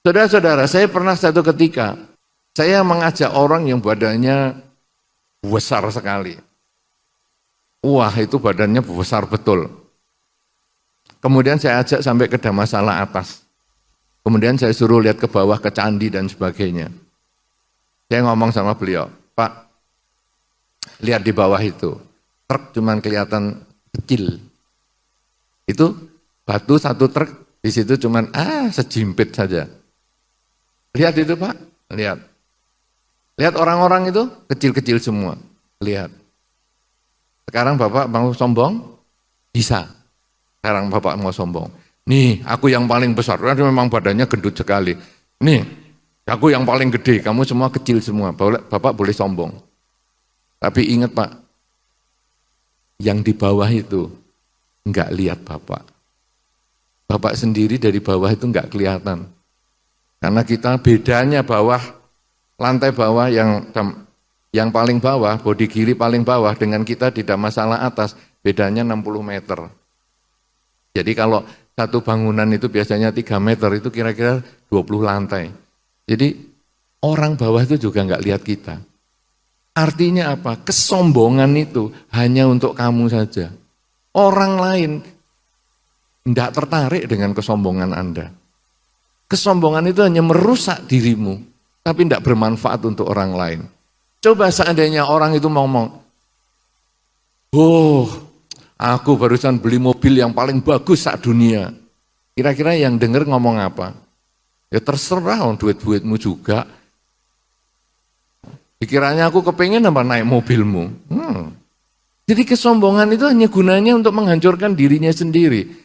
Saudara-saudara, saya pernah satu ketika, saya mengajak orang yang badannya besar sekali. Wah, itu badannya besar betul. Kemudian saya ajak sampai ke Dhammasala atas. Kemudian saya suruh lihat ke bawah, ke candi dan sebagainya. Saya ngomong sama beliau, Pak, lihat di bawah itu, truk cuman kelihatan kecil. Itu batu satu truk, di situ cuman sejimpit saja. Lihat itu Pak, lihat. Lihat orang-orang itu kecil-kecil semua, lihat. Sekarang Bapak mau sombong? Bisa. Sekarang Bapak mau sombong. Nih, aku yang paling besar, memang badannya gendut sekali. Nih, aku yang paling gede, kamu semua kecil semua. Bapak boleh sombong. Tapi ingat Pak, yang di bawah itu enggak lihat Bapak. Bapak sendiri dari bawah itu enggak kelihatan. Karena kita bedanya bawah, lantai bawah yang paling bawah, bodi kiri paling bawah dengan kita di Dhammasala atas, bedanya 60 meter. Jadi kalau satu bangunan itu biasanya 3 meter, itu kira-kira 20 lantai. Jadi orang bawah itu juga enggak lihat kita. Artinya apa? Kesombongan itu hanya untuk kamu saja. Orang lain tidak tertarik dengan kesombongan Anda. Kesombongan itu hanya merusak dirimu, tapi tidak bermanfaat untuk orang lain. Coba seandainya orang itu ngomong, aku barusan beli mobil yang paling bagus sak dunia. Kira-kira yang dengar ngomong apa? Ya terserah, duit-duitmu juga. Pikirannya aku kepengen apa naik mobilmu. Jadi kesombongan itu hanya gunanya untuk menghancurkan dirinya sendiri.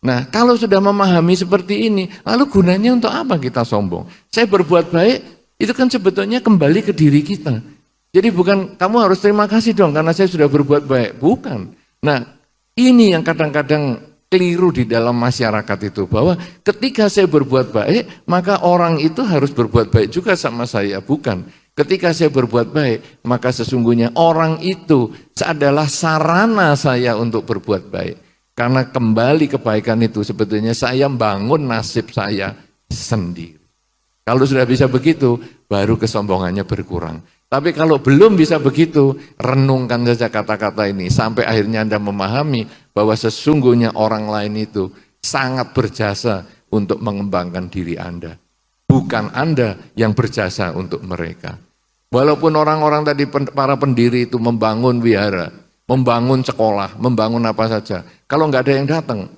Nah, kalau sudah memahami seperti ini, lalu gunanya untuk apa kita sombong? Saya berbuat baik, itu kan sebetulnya kembali ke diri kita. Jadi bukan kamu harus terima kasih dong karena saya sudah berbuat baik. Bukan. Nah, ini yang kadang-kadang keliru di dalam masyarakat itu. Bahwa ketika saya berbuat baik, maka orang itu harus berbuat baik juga sama saya. Bukan. Ketika saya berbuat baik, maka sesungguhnya orang itu adalah sarana saya untuk berbuat baik. Karena kembali kebaikan itu sebetulnya saya bangun nasib saya sendiri. Kalau sudah bisa begitu, baru kesombongannya berkurang. Tapi kalau belum bisa begitu, renungkan saja kata-kata ini. Sampai akhirnya Anda memahami bahwa sesungguhnya orang lain itu sangat berjasa untuk mengembangkan diri Anda. Bukan Anda yang berjasa untuk mereka. Walaupun orang-orang tadi, para pendiri itu membangun wihara, membangun sekolah, membangun apa saja. Kalau nggak ada yang datang,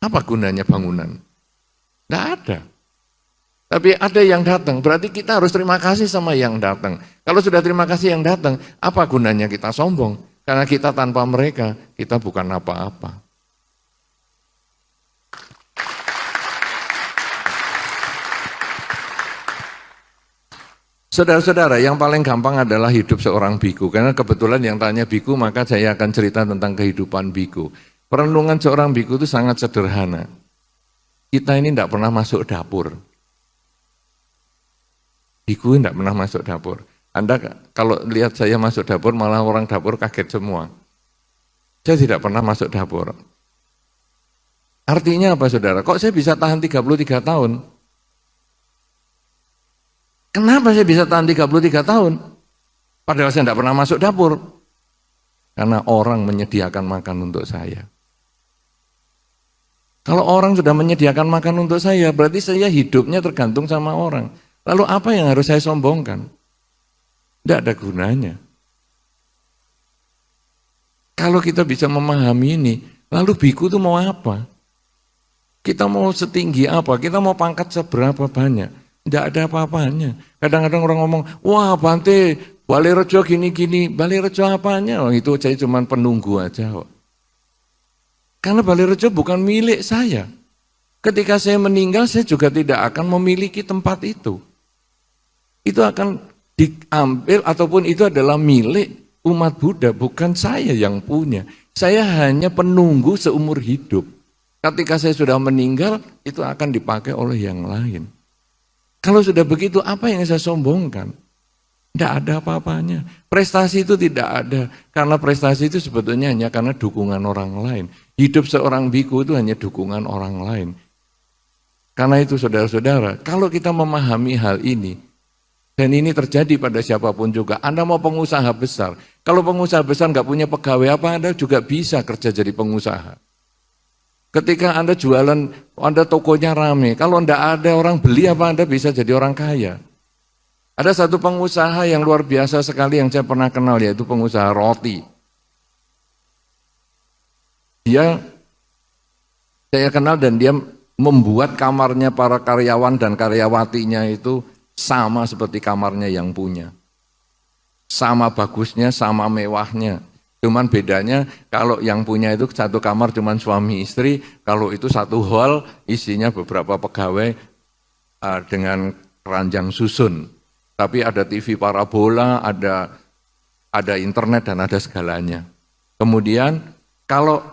apa gunanya bangunan? Nggak ada. Tapi ada yang datang, berarti kita harus terima kasih sama yang datang. Kalau sudah terima kasih yang datang, apa gunanya kita sombong? Karena kita tanpa mereka, kita bukan apa-apa. Saudara-saudara, yang paling gampang adalah hidup seorang biku. Karena kebetulan yang tanya biku, maka saya akan cerita tentang kehidupan biku. Perenungan seorang biku itu sangat sederhana. Kita ini tidak pernah masuk dapur. Biku tidak pernah masuk dapur. Anda kalau lihat saya masuk dapur, malah orang dapur kaget semua. Saya tidak pernah masuk dapur. Artinya apa saudara? Kok saya bisa tahan 33 tahun? Kenapa saya bisa tahan 33 tahun? Padahal saya tidak pernah masuk dapur. Karena orang menyediakan makan untuk saya. Kalau orang sudah menyediakan makan untuk saya, berarti saya hidupnya tergantung sama orang. Lalu apa yang harus saya sombongkan? Tidak ada gunanya. Kalau kita bisa memahami ini, lalu biku itu mau apa? Kita mau setinggi apa? Kita mau pangkat seberapa banyak? Tidak ada apa-apanya. Kadang-kadang orang ngomong, wah Bante, Balerejo gini-gini. Balerejo apanya? Oh, itu saya cuma penunggu aja. Karena Balerejo bukan milik saya. Ketika saya meninggal, saya juga tidak akan memiliki tempat itu. Itu akan diambil ataupun itu adalah milik umat Buddha, bukan saya yang punya. Saya hanya penunggu seumur hidup. Ketika saya sudah meninggal, itu akan dipakai oleh yang lain. Kalau sudah begitu, apa yang saya sombongkan? Tidak ada apa-apanya. Prestasi itu tidak ada. Karena prestasi itu sebetulnya hanya karena dukungan orang lain. Hidup seorang biku itu hanya dukungan orang lain. Karena itu saudara-saudara, kalau kita memahami hal ini, dan ini terjadi pada siapapun juga, Anda mau pengusaha besar, kalau pengusaha besar nggak punya pegawai apa, Anda juga bisa kerja jadi pengusaha. Ketika Anda jualan, Anda tokonya rame, kalau nggak ada orang beli apa, Anda bisa jadi orang kaya. Ada satu pengusaha yang luar biasa sekali yang saya pernah kenal, yaitu pengusaha roti. Saya kenal dan dia membuat kamarnya para karyawan dan karyawatinya itu sama seperti kamarnya yang punya. Sama bagusnya, sama mewahnya. Cuman bedanya kalau yang punya itu satu kamar cuman suami istri, kalau itu satu hall isinya beberapa pegawai dengan keranjang susun. Tapi ada TV parabola, ada internet dan ada segalanya. Kemudian kalau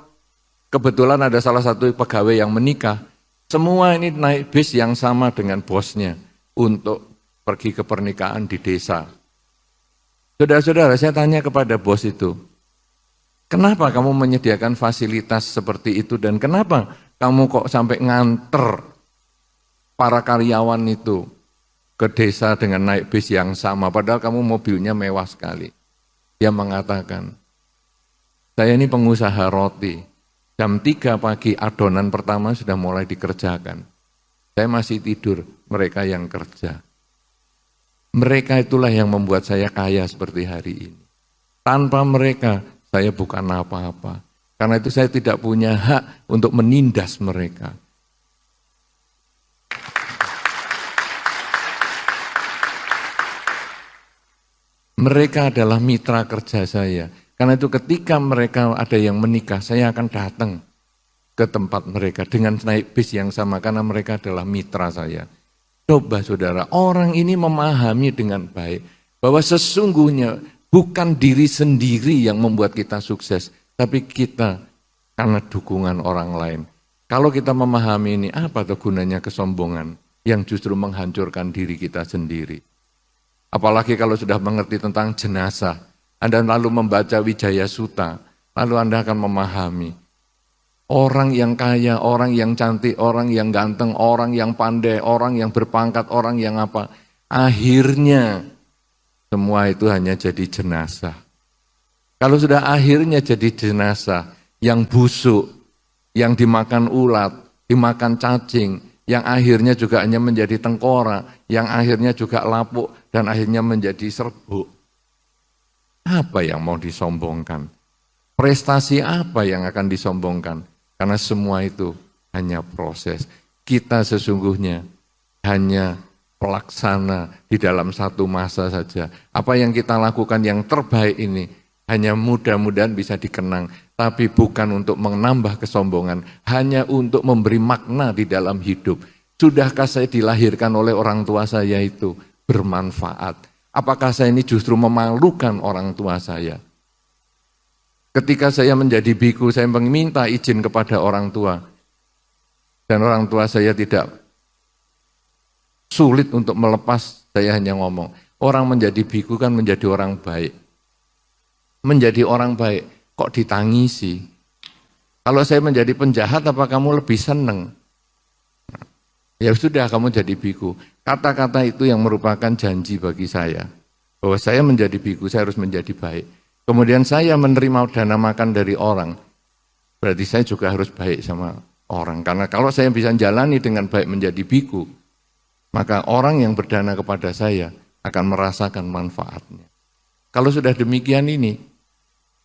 kebetulan ada salah satu pegawai yang menikah, semua ini naik bis yang sama dengan bosnya untuk pergi ke pernikahan di desa. Saudara-saudara, saya tanya kepada bos itu, kenapa kamu menyediakan fasilitas seperti itu dan kenapa kamu kok sampai nganter para karyawan itu ke desa dengan naik bis yang sama, padahal kamu mobilnya mewah sekali. Dia mengatakan, saya ini pengusaha roti, jam 3 pagi adonan pertama sudah mulai dikerjakan. Saya masih tidur, mereka yang kerja. Mereka itulah yang membuat saya kaya seperti hari ini. Tanpa mereka, saya bukan apa-apa. Karena itu saya tidak punya hak untuk menindas mereka. Mereka adalah mitra kerja saya. Karena itu ketika mereka ada yang menikah, saya akan datang ke tempat mereka dengan naik bis yang sama karena mereka adalah mitra saya. Coba saudara, orang ini memahami dengan baik bahwa sesungguhnya bukan diri sendiri yang membuat kita sukses, tapi kita karena dukungan orang lain. Kalau kita memahami ini, apa tuh gunanya kesombongan yang justru menghancurkan diri kita sendiri? Apalagi kalau sudah mengerti tentang jenazah, Anda lalu membaca Wijaya Sutta, lalu Anda akan memahami. Orang yang kaya, orang yang cantik, orang yang ganteng, orang yang pandai, orang yang berpangkat, orang yang apa. Akhirnya semua itu hanya jadi jenazah. Kalau sudah akhirnya jadi jenazah, yang busuk, yang dimakan ulat, dimakan cacing, yang akhirnya juga hanya menjadi tengkorak, yang akhirnya juga lapuk, dan akhirnya menjadi serbuk. Apa yang mau disombongkan? Prestasi apa yang akan disombongkan? Karena semua itu hanya proses. Kita sesungguhnya hanya pelaksana di dalam satu masa saja. Apa yang kita lakukan yang terbaik ini hanya mudah-mudahan bisa dikenang, tapi bukan untuk menambah kesombongan, hanya untuk memberi makna di dalam hidup. Sudahkah saya dilahirkan oleh orang tua saya itu bermanfaat? Apakah saya ini justru memalukan orang tua saya? Ketika saya menjadi biku, saya meminta izin kepada orang tua. Dan orang tua saya tidak sulit untuk melepas, saya hanya ngomong. Orang menjadi biku kan menjadi orang baik. Menjadi orang baik, kok ditangisi? Kalau saya menjadi penjahat, apa kamu lebih senang? Ya sudah, kamu jadi biku. Kata-kata itu yang merupakan janji bagi saya. Bahwa saya menjadi biku, saya harus menjadi baik. Kemudian saya menerima dana makan dari orang. Berarti saya juga harus baik sama orang. Karena kalau saya bisa jalani dengan baik menjadi biku, maka orang yang berdana kepada saya akan merasakan manfaatnya. Kalau sudah demikian ini,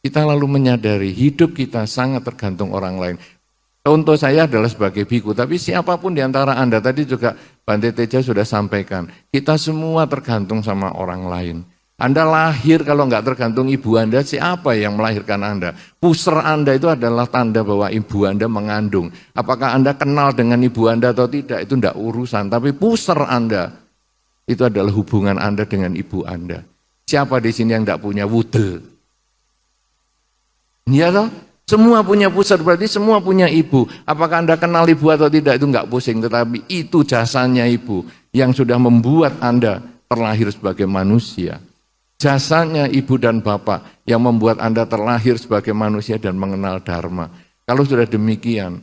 kita lalu menyadari hidup kita sangat tergantung orang lain. Contoh saya adalah sebagai biku, tapi siapapun di antara Anda, tadi juga Bante Teja sudah sampaikan, kita semua tergantung sama orang lain. Anda lahir kalau nggak tergantung ibu Anda, siapa yang melahirkan Anda? Puser Anda itu adalah tanda bahwa ibu Anda mengandung. Apakah Anda kenal dengan ibu Anda atau tidak, itu tidak urusan. Tapi puser Anda, itu adalah hubungan Anda dengan ibu Anda. Siapa di sini yang tidak punya wudel? Iya toh? Semua punya pusat, berarti semua punya ibu. Apakah Anda kenal ibu atau tidak, itu enggak pusing. Tetapi itu jasanya ibu yang sudah membuat Anda terlahir sebagai manusia. Jasanya ibu dan bapak yang membuat Anda terlahir sebagai manusia dan mengenal dharma. Kalau sudah demikian,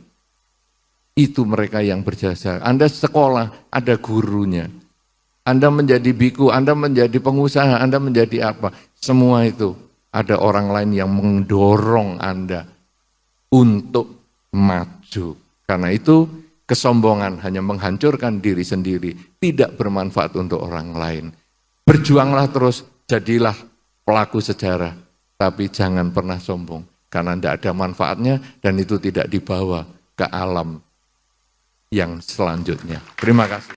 Itu mereka yang berjasa. Anda sekolah, ada gurunya. Anda menjadi biku, Anda menjadi pengusaha, Anda menjadi apa. Semua itu ada orang lain yang mendorong Anda untuk maju. Karena itu kesombongan hanya menghancurkan diri sendiri, tidak bermanfaat untuk orang lain. Berjuanglah terus, jadilah pelaku sejarah, tapi jangan pernah sombong. Karena tidak ada manfaatnya dan itu tidak dibawa ke alam yang selanjutnya. Terima kasih.